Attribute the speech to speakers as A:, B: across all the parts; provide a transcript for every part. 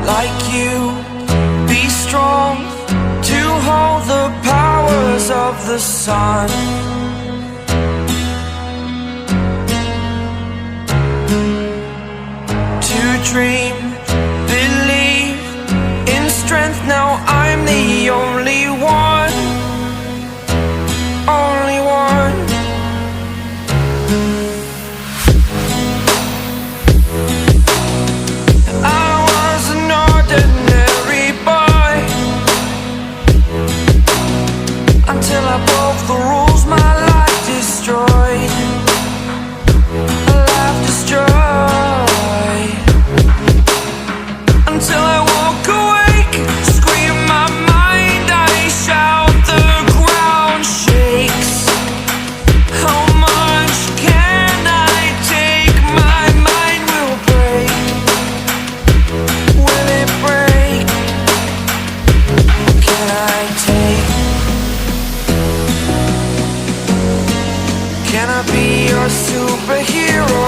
A: like you. Be strong to hold the powers of the sun. To dream, believe in strength. Now I'm the only one, only one. I was an ordinary boy until I broke the rules. My life destroyed, a life destroyed. Until I woke awake, scream my mind, I shout, the ground shakes. How much can I take? My mind will break. Will it break? Can I take? Can I be your superhero?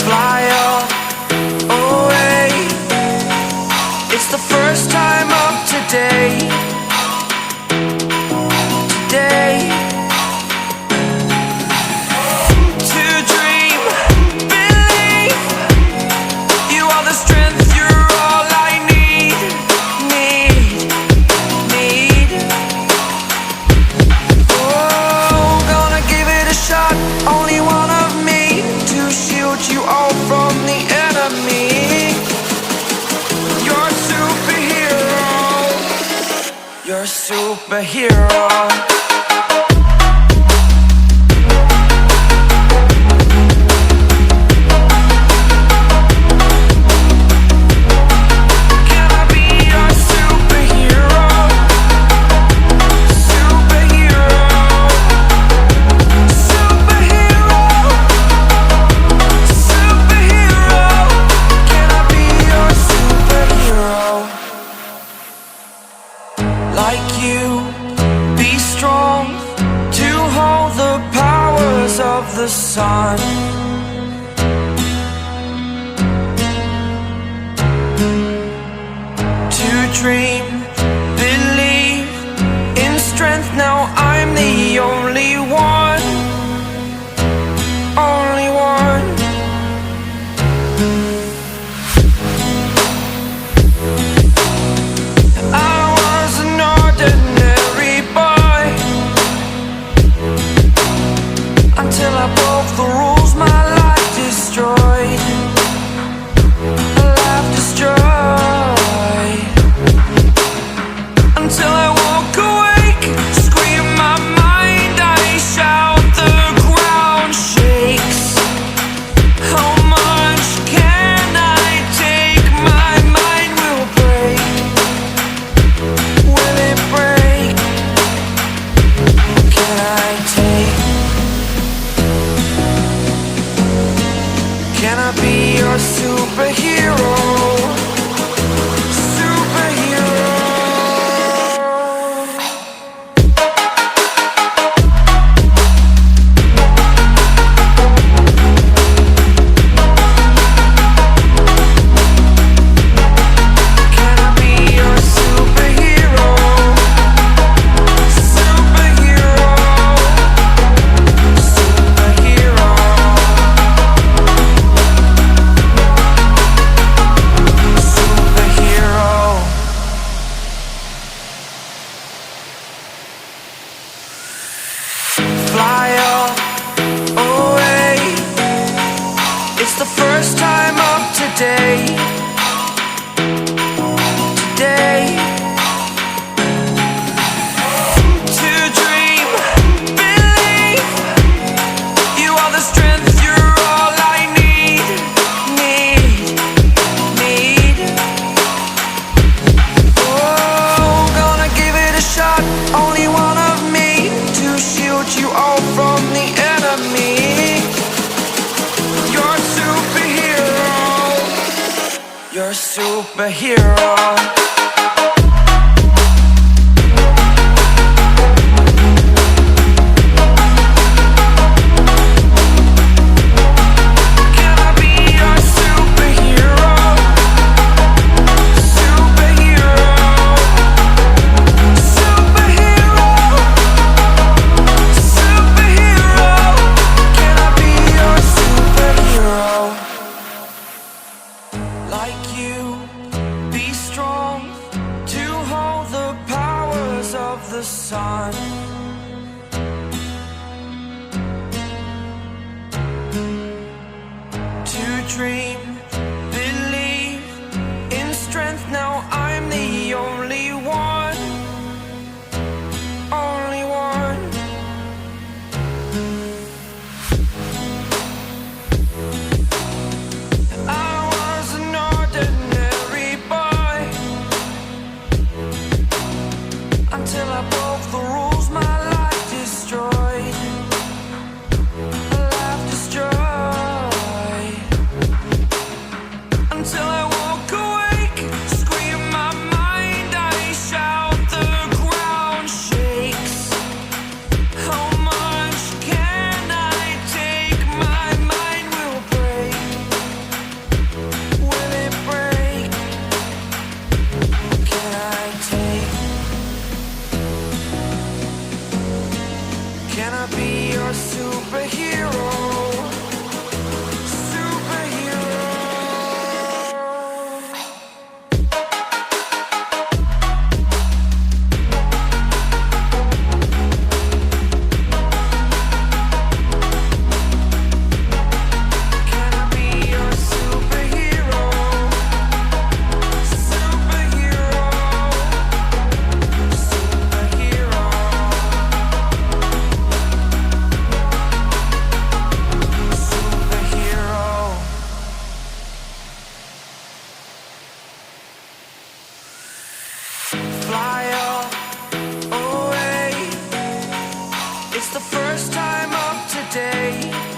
A: Fly away. It's the first time of today. Today. To dream, believe. You are the strength, you're all I need. Oh, gonna give it a shot. Only one of me to shield you all from the enemy. You're a superhero. You're a superhero. Can I be your superhero? Superhero. Superhero. Superhero. Can I be your superhero? Like you, be strong to hold the powers of the sun. To dream, believe in strength. Now I'm the only one, only one. I was an ordinary boy until I broke the rules. My life destroyed, a life destroyed. Until I woke awake, scream my mind, I shout, the ground shakes. How much can I take? My mind will break. Will it break? Can I take? Can I be your superhero? Superhero. Can I be your superhero? Superhero. Superhero. Fly away. It's the first time of today. Today. To dream, believe. superhero. Like you, be strong to hold the powers of the sun. To dream, believe in strength. Now I'm the only one, only one. Until I broke the rules, my life destroyed. Life destroyed. Until I woke awake, scream my mind, I shout, the ground shakes. How much can I take? My mind will break. Will it break? Can I take? Can I be your superhero? Superhero. Can I be your superhero? Superhero. Superhero. Fly away. It's the first time of today.